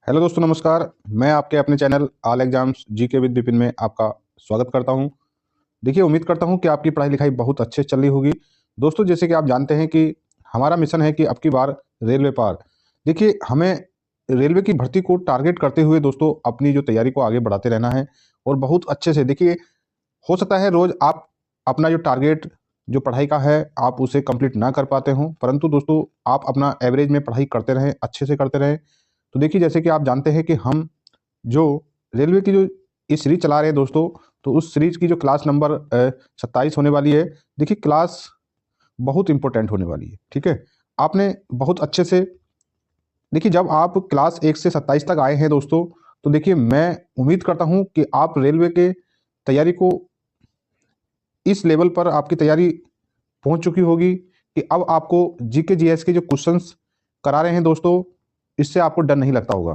Hello दोस्तों, नमस्कार। मैं आपके अपने channel all exams GK with Vipin में आपका स्वागत करता हूं। देखिए, उम्मीद करता हूं कि आपकी पढ़ाई लिखाई बहुत अच्छे से चल रही होगी। दोस्तों, जैसे कि आप जानते हैं कि हमारा मिशन है कि अब की बार रेलवे पार। देखिए, हमें रेलवे की भर्ती को टारगेट करते हुए दोस्तों अपनी जो तैयारी को आगे बढ़ाते रहना है और बहुत अच्छे से। देखिए, हो सकता है रोज़ आप अपना जो टारगेट जो पढ़ाई का है आप उसे कंप्लीट ना कर पाते हों, परंतु दोस्तों आप अपना एवरेज में पढ़ाई करते रहें, अच्छे से करते रहें। तो देखिए, जैसे कि आप जानते हैं कि हम जो रेलवे की जो ये सीरीज चला रहे हैं दोस्तों, तो उस सीरीज की जो क्लास नंबर 27 होने वाली है। देखिए, क्लास बहुत इंपॉर्टेंट होने वाली है, ठीक है। आपने बहुत अच्छे से देखिए, जब आप क्लास 1 से 27 तक आए हैं दोस्तों, तो देखिए मैं उम्मीद करता हूं कि आप रेलवे के तैयारी को इस लेवल पर आपकी तैयारी पहुंच चुकी होगी कि अब आपको जीके जीएस के जो क्वेश्चंस करा रहे हैं दोस्तों, इससे आपको डर नहीं लगता होगा।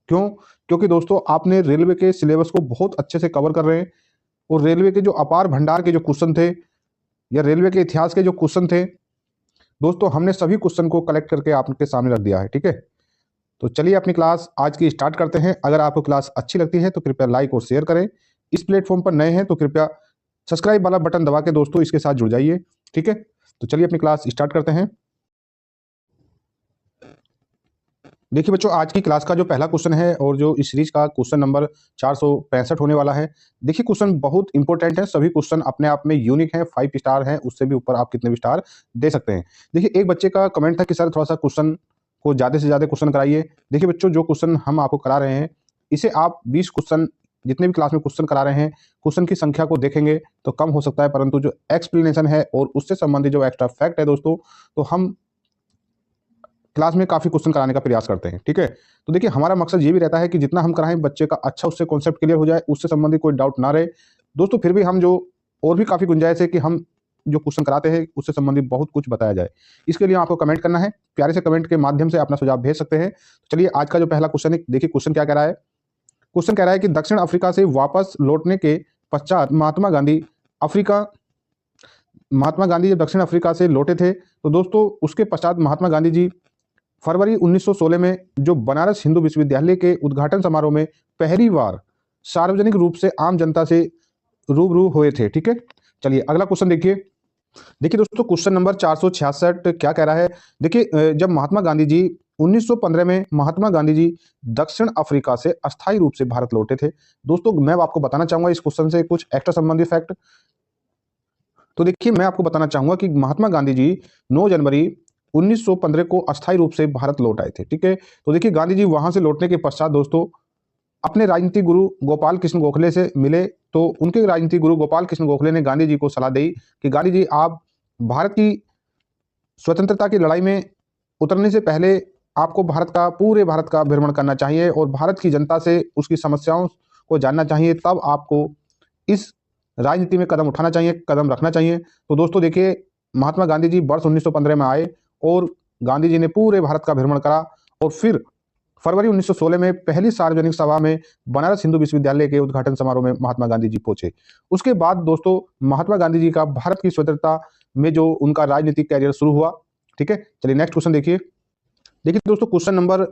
क्यों? क्योंकि दोस्तों आपने रेलवे के सिलेबस को बहुत अच्छे से कवर कर रहे हैं और रेलवे के जो अपार भंडार के जो क्वेश्चन थे या रेलवे के इतिहास के जो क्वेश्चन थे दोस्तों, हमने सभी क्वेश्चन को कलेक्ट करके आपके सामने रख दिया है, ठीक है। तो चलिए अपनी क्लास आज की स्टार्ट करते हैं। अगर आपको क्लास अच्छी लगती है तो कृपया लाइक और शेयर करें। इस प्लेटफॉर्म पर नए हैं तो कृपया सब्सक्राइब वाला बटन दबा के दोस्तों इसके साथ जुड़ जाइए, ठीक है। तो चलिए अपनी क्लास स्टार्ट करते हैं। देखिए बच्चों, आज की क्लास का जो पहला क्वेश्चन है और जो इस सीरीज का क्वेश्चन नंबर 465 होने वाला है। देखिए, क्वेश्चन बहुत इंपॉर्टेंट है, सभी क्वेश्चन अपने आप में यूनिक हैं, 5 स्टार हैं, उससे भी ऊपर आप कितने भी स्टार दे सकते हैं। देखिए, एक बच्चे का कमेंट था कि सर थोड़ा सा क्वेश्चन को ज़्यादा से ज़्यादा क्वेश्चन कराइए। देखिए बच्चों, जो क्वेश्चन हम आपको करा रहे हैं, इसे आप 20 क्वेश्चन जितने भी क्लास में क्वेश्चन करा रहे हैं, क्वेश्चन की संख्या को देखेंगे तो कम हो सकता है, परंतु जो एक्सप्लेनेशन है और उससे संबंधित जो एक्स्ट्रा फैक्ट है दोस्तों, तो हम क्लास में काफ़ी क्वेश्चन कराने का प्रयास करते हैं, ठीक है। तो देखिए, हमारा मकसद ये भी रहता है कि जितना हम कराएं बच्चे का अच्छा उससे कॉन्सेप्ट क्लियर हो जाए, उससे संबंधित कोई डाउट ना रहे दोस्तों। फिर भी हम जो और भी काफ़ी गुंजाइश है कि हम जो क्वेश्चन कराते हैं उससे संबंधित बहुत कुछ बताया जाए। इसके लिए आपको कमेंट करना है, प्यारे से कमेंट के माध्यम से अपना सुझाव भेज सकते हैं। तो चलिए आज का जो पहला क्वेश्चन है, देखिए क्वेश्चन क्या कह रहा है। क्वेश्चन कह रहा है कि दक्षिण अफ्रीका से वापस लौटने के पश्चात महात्मा गांधी जब दक्षिण अफ्रीका से लौटे थे, तो दोस्तों उसके पश्चात महात्मा गांधी जी फरवरी 1916 में जो बनारस हिंदू विश्वविद्यालय के उद्घाटन समारोह में पहली बार सार्वजनिक रूप से आम जनता से रूबरू हुए थे, ठीक है। चलिए अगला क्वेश्चन देखिए। देखिए दोस्तों, क्वेश्चन नंबर 466 क्या कह रहा है। देखिए, जब महात्मा गांधी जी 1915 में महात्मा गांधी जी दक्षिण अफ्रीका से अस्थायी रूप से भारत लौटे थे। दोस्तों मैं आपको बताना चाहूंगा इस क्वेश्चन से कुछ एक्स्ट्रा संबंधित फैक्ट। तो देखिए, मैं आपको बताना चाहूंगा कि महात्मा गांधी जी 9 जनवरी 1915 को अस्थायी रूप से भारत लौट आए थे, ठीक है। तो देखिए, गांधी जी वहां से लौटने के पश्चात दोस्तों अपने राजनीतिक गुरु गोपाल कृष्ण गोखले से मिले। तो उनके राजनीतिक गुरु गोपाल कृष्ण गोखले ने गांधी जी को सलाह दी कि गांधी जी, आप भारत की स्वतंत्रता की लड़ाई में उतरने से पहले आपको पूरे भारत का भ्रमण करना चाहिए और भारत की जनता से उसकी समस्याओं को जानना चाहिए, तब आपको इस राजनीति में कदम उठाना चाहिए, कदम रखना चाहिए। तो दोस्तों देखिए, महात्मा गांधी जी वर्ष 1915 में आए और गांधी जी ने पूरे भारत का भ्रमण करा और फिर फरवरी 1916 में पहली सार्वजनिक सभा में बनारस हिंदू विश्वविद्यालय के उद्घाटन समारोह में महात्मा गांधी जी पहुंचे। उसके बाद दोस्तों महात्मा गांधी जी का भारत की स्वतंत्रता में जो उनका राजनीतिक कैरियर शुरू हुआ, ठीक है। चलिए नेक्स्ट क्वेश्चन देखिए। देखिए दोस्तों, क्वेश्चन नंबर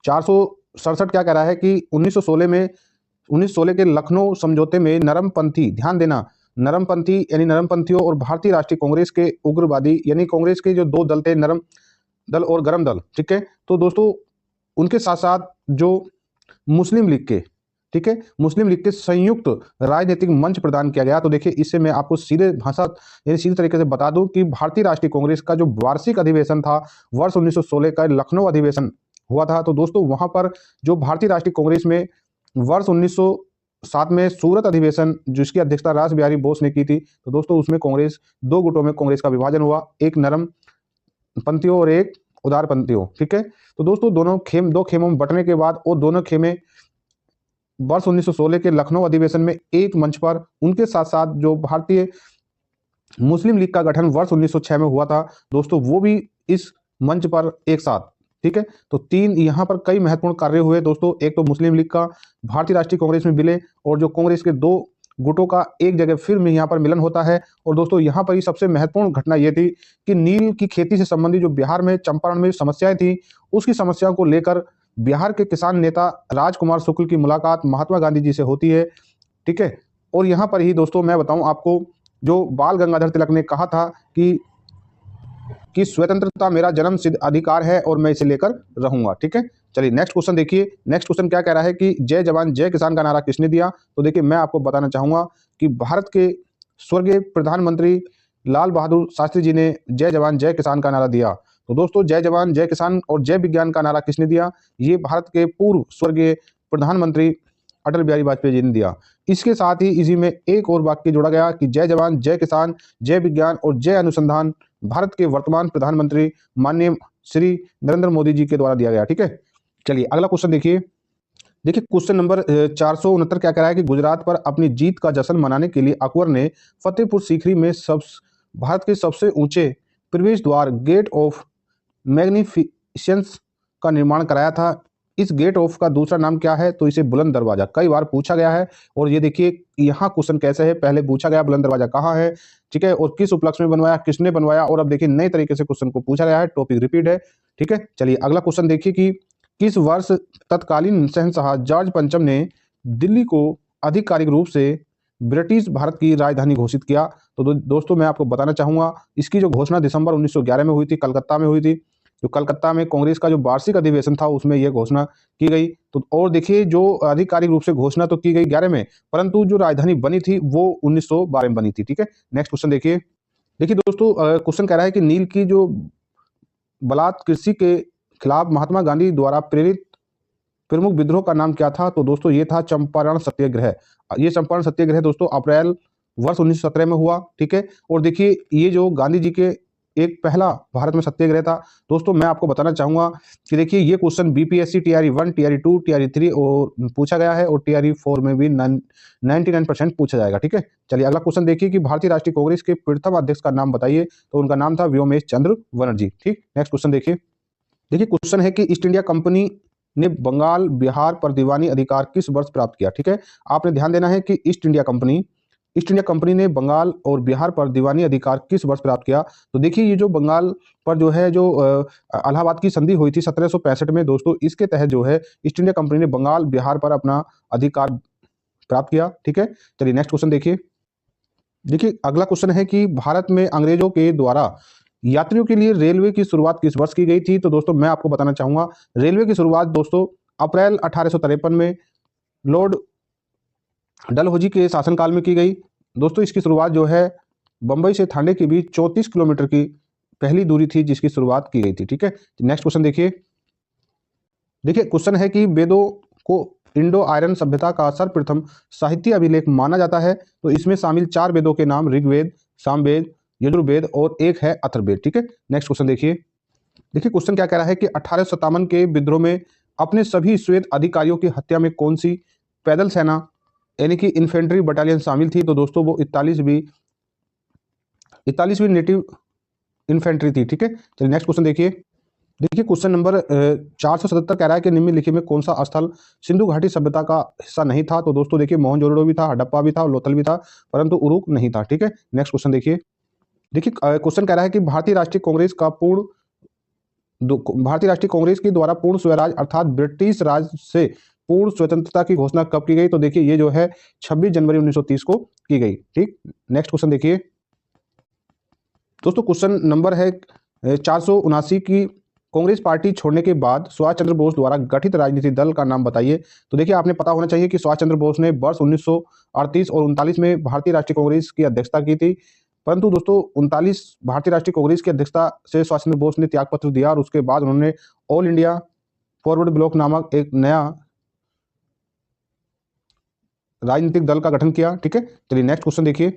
467 क्या कह रहा है कि 1916 के लखनऊ समझौते में नरमपंथी, ध्यान देना, नरमपंथी यानी नरमपंथियों और भारतीय राष्ट्रीय कांग्रेस के उग्रवादी यानी कांग्रेस के जो दो दल थे, नरम दल और गरम दल, ठीक है। तो दोस्तों उनके साथ साथ जो मुस्लिम लीग के, ठीक है, मुस्लिम लीग के संयुक्त राजनीतिक मंच प्रदान किया गया। तो देखिए, इससे मैं आपको सीधे भाषा यानी सीधे तरीके से बता दूं कि भारतीय राष्ट्रीय कांग्रेस का जो वार्षिक अधिवेशन था वर्ष 1916 का लखनऊ अधिवेशन हुआ था। तो दोस्तों वहां पर जो भारतीय राष्ट्रीय कांग्रेस में वर्ष 1907 में सूरत अधिवेशन जिसकी अध्यक्षता रास बिहारी बोस ने की थी, तो दोस्तों उसमें कांग्रेस दो गुटों में कांग्रेस का विभाजन हुआ, एक नरम पंथियों और एक उदारपंथियों, ठीक है। तो दोस्तों दो खेमों में बंटने के बाद और दोनों खेमे वर्ष 1916 के लखनऊ अधिवेशन में एक मंच पर, उनके साथ साथ जो भारतीय मुस्लिम लीग का गठन वर्ष 1906 में हुआ था दोस्तों, वो भी इस मंच पर एक साथ, ठीक है। तो तीन यहाँ पर कई महत्वपूर्ण कार्य हुए दोस्तों। एक तो मुस्लिम लीग का भारतीय राष्ट्रीय कांग्रेस में विलय और जो कांग्रेस के दो गुटों का एक जगह फिर में यहाँ पर मिलन होता है। और दोस्तों यहाँ पर ही सबसे महत्वपूर्ण घटना ये थी कि नील की खेती से संबंधित जो बिहार में चंपारण में समस्याएं थी, उसकी समस्याओं को लेकर बिहार के किसान नेता राजकुमार शुक्ल की मुलाकात महात्मा गांधी जी से होती है। ठीक है, और यहाँ पर ही दोस्तों मैं बताऊं आपको, जो बाल गंगाधर तिलक ने कहा था कि स्वतंत्रता मेरा जन्म सिद्ध अधिकार है और मैं इसे लेकर रहूंगा। ठीक है, चलिए नेक्स्ट क्वेश्चन देखिए। नेक्स्ट क्वेश्चन क्या कह रहा है कि जय जवान जय किसान का नारा किसने दिया? तो देखिए मैं आपको बताना चाहूंगा कि भारत के स्वर्गीय प्रधानमंत्री लाल बहादुर शास्त्री जी ने जय जवान जय किसान का नारा दिया। तो दोस्तों जय जवान जय किसान और जय विज्ञान का नारा किसने दिया? ये भारत के पूर्व स्वर्गीय प्रधानमंत्री अटल बिहारी वाजपेयी जी ने दिया। इसके साथ ही इसी में एक और वाक्य जोड़ा गया कि जय जवान जय किसान जय विज्ञान और जय अनुसंधान भारत के वर्तमान प्रधानमंत्री माननीय श्री नरेंद्र मोदी जी के द्वारा दिया गया। ठीक है, चलिए अगला क्वेश्चन देखिए। क्वेश्चन नंबर 469 क्या कह रहा है कि गुजरात पर अपनी जीत का जश्न मनाने के लिए अकबर ने फतेहपुर सीकरी में भारत के सबसे ऊंचे प्रवेश द्वार गेट ऑफ मैग्निफिसेंस का निर्माण कराया था। इस गेट ऑफ का दूसरा नाम क्या है? तो इसे बुलंद दरवाजा कई बार पूछा गया है। और ये देखिए यहाँ क्वेश्चन कैसे है, पहले पूछा गया बुलंद दरवाजा कहाँ है, ठीक है, और किस उपलक्ष्य में बनवाया, किसने बनवाया, और अब देखिए नए तरीके से क्वेश्चन को पूछा गया है, टॉपिक रिपीट है। ठीक है, चलिए अगला क्वेश्चन देखिए कि किस वर्ष तत्कालीन शहंशाह जॉर्ज पंचम ने दिल्ली को आधिकारिक रूप से ब्रिटिश भारत की राजधानी घोषित किया? तो दोस्तों मैं आपको बताना चाहूंगा इसकी जो घोषणा दिसंबर 1911 में हुई थी, कलकत्ता में हुई थी। जो कलकत्ता में कांग्रेस का जो वार्षिक अधिवेशन था उसमें यह घोषणा की गई। तो और देखिए जो आधिकारिक रूप से घोषणा तो की गई 11 में, परंतु जो राजधानी बनी थी वो 1912 में बनी थी। ठीक है, नेक्स्ट क्वेश्चन देखिए। दोस्तों क्वेश्चन कह रहा है कि नील की जो बलात् कृषि के खिलाफ महात्मा गांधी द्वारा प्रेरित प्रमुख विद्रोह का नाम क्या था? तो दोस्तों ये था चंपारण सत्याग्रह। ये चंपारण सत्याग्रह दोस्तों अप्रैल वर्ष 1917 में हुआ। ठीक है, और देखिए ये जो गांधी जी के एक पहला भारत में सत्याग्रह था। दोस्तों मैं आपको बताना चाहूंगा कि देखिए ये question BPSC TRE 1, TRE 2, TRE 3 और पूछा गया है, और टीआरई 4 में भी 99% पूछा जाएगा। ठीक है, चलिए अगला क्वेश्चन देखिए कि भारतीय राष्ट्रीय कांग्रेस के प्रथम अध्यक्ष का नाम बताइए? तो उनका नाम था व्योमेश चंद्र बनर्जी। ठीक, नेक्स्ट क्वेश्चन देखिए। क्वेश्चन है कि ईस्ट इंडिया कंपनी ने बंगाल बिहार पर दीवानी अधिकार किस वर्ष प्राप्त किया? ठीक है, आपने ध्यान देना है कि ईस्ट इंडिया कंपनी ने बंगाल और बिहार पर दीवानी अधिकार किस वर्ष प्राप्त किया? तो देखिए ये जो बंगाल पर जो है जो इलाहाबाद की संधि हुई थी 1765 में दोस्तों, इसके तहत जो है ईस्ट इंडिया कंपनी ने बंगाल बिहार पर अपना अधिकार प्राप्त किया। ठीक है, चलिए नेक्स्ट क्वेश्चन देखिए। अगला क्वेश्चन है कि भारत में अंग्रेजों के द्वारा यात्रियों के लिए रेलवे की शुरुआत किस वर्ष की गई थी? तो दोस्तों मैं आपको बताना चाहूंगा रेलवे की शुरुआत दोस्तों अप्रैल 1853 में लॉर्ड डलहौजी के शासनकाल में की गई। दोस्तों इसकी शुरुआत जो है बंबई से थाने के बीच 34 किलोमीटर की पहली दूरी थी जिसकी शुरुआत की गई थी। ठीक है, नेक्स्ट क्वेश्चन देखिए। क्वेश्चन है कि वेदों को इंडो आर्यन सभ्यता का सर्वप्रथम साहित्य अभिलेख माना जाता है। तो इसमें शामिल 4 वेदों के नाम ऋग्वेद, सामवेद, यजुर्वेद और एक है अथर्ववेद। ठीक है, नेक्स्ट क्वेश्चन देखिए। क्वेश्चन क्या कह रहा है कि 1857 के विद्रोह में अपने सभी श्वेत अधिकारियों की हत्या में कौन सी पैदल सेना यानी कि इन्फेंट्री बटालियन शामिल थी? तो दोस्तों वो 41वीं नेटिव इन्फेंट्री थी। ठीक है, चलिए नेक्स्ट क्वेश्चन देखिए। क्वेश्चन नंबर 477 कह रहा है कि निम्नलिखित में कौन सा स्थल सिंधु घाटी सभ्यता का हिस्सा नहीं था? तो दोस्तों देखिए मोहनजोदड़ो भी था, हड़प्पा भी था और लोथल भी था, परंतु उरुक नहीं था। ठीक है, नेक्स्ट क्वेश्चन देखिए। क्वेश्चन कह रहा है कि भारतीय राष्ट्रीय कांग्रेस के द्वारा पूर्ण स्वराज अर्थात ब्रिटिश राज से पूर्ण स्वतंत्रता की घोषणा कब की गई? तो देखिए ये जो है 26 जनवरी 1930 को की गई। ठीक, नेक्स्ट क्वेश्चन देखिए। दोस्तों क्वेश्चन नंबर है 479 की कांग्रेस पार्टी छोड़ने के बाद सुभाष चंद्र बोस द्वारा गठित राजनीतिक दल का नाम बताइए? तो देखिए आपने पता होना चाहिए कि सुभाष चंद्र बोस ने वर्ष 1938 और 39 में भारतीय राष्ट्रीय कांग्रेस की अध्यक्षता की थी, परंतु दोस्तों 39 भारतीय राष्ट्रीय कांग्रेस की अध्यक्षता से सुभाष चंद्र बोस ने त्यागपत्र दिया और उसके बाद उन्होंने ऑल इंडिया फॉरवर्ड ब्लॉक नामक एक नया राजनीतिक दल का गठन किया। ठीक है, चलिए नेक्स्ट क्वेश्चन देखिए।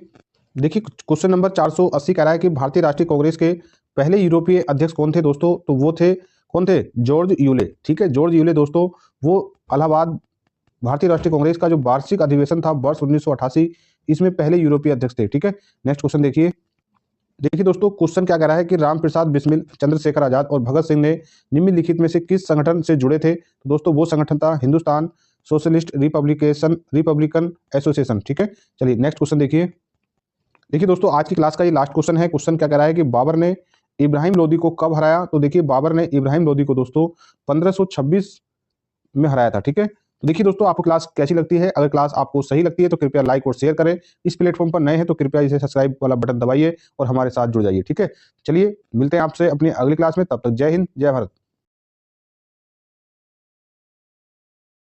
क्वेश्चन नंबर 480 कह रहा है कि भारतीय राष्ट्रीय कांग्रेस के पहले यूरोपीय अध्यक्ष कौन थे? दोस्तों तो वो थे कौन थे? George Yule. ठीक है, जॉर्ज यूले दोस्तों वो इलाहाबाद भारतीय राष्ट्रीय कांग्रेस का जो वार्षिक अधिवेशन था वर्ष 1988 इसमें पहले यूरोपीय अध्यक्ष थे। ठीक है, नेक्स्ट क्वेश्चन देखिए। दोस्तों क्वेश्चन क्या कह रहा है कि रामप्रसाद बिस्मिल, चंद्रशेखर आजाद और भगत सिंह ने निम्नलिखित में से किस संगठन से जुड़े थे? तो दोस्तों वो संगठन था हिंदुस्तान सोशलिस्ट रिपब्लिकन एसोसिएशन। ठीक है, चलिए नेक्स्ट क्वेश्चन देखिए। दोस्तों आज की क्लास का ये लास्ट क्वेश्चन है। क्वेश्चन क्या कह रहा है कि बाबर ने इब्राहिम लोदी को कब हराया? तो देखिए बाबर ने इब्राहिम लोदी को दोस्तों 1526 में हराया था। ठीक है, तो देखिए दोस्तों, आपको क्लास कैसी लगती है? अगर क्लास आपको सही लगती है तो कृपया लाइक और शेयर करें। इस प्लेटफॉर्म पर नए हैं तो कृपया इसे सब्सक्राइब वाला बटन दबाइए और हमारे साथ जुड़ जाइए। ठीक है, चलिए मिलते हैं आपसे अपनी अगली क्लास में। तब तक जय हिंद, जय भारत।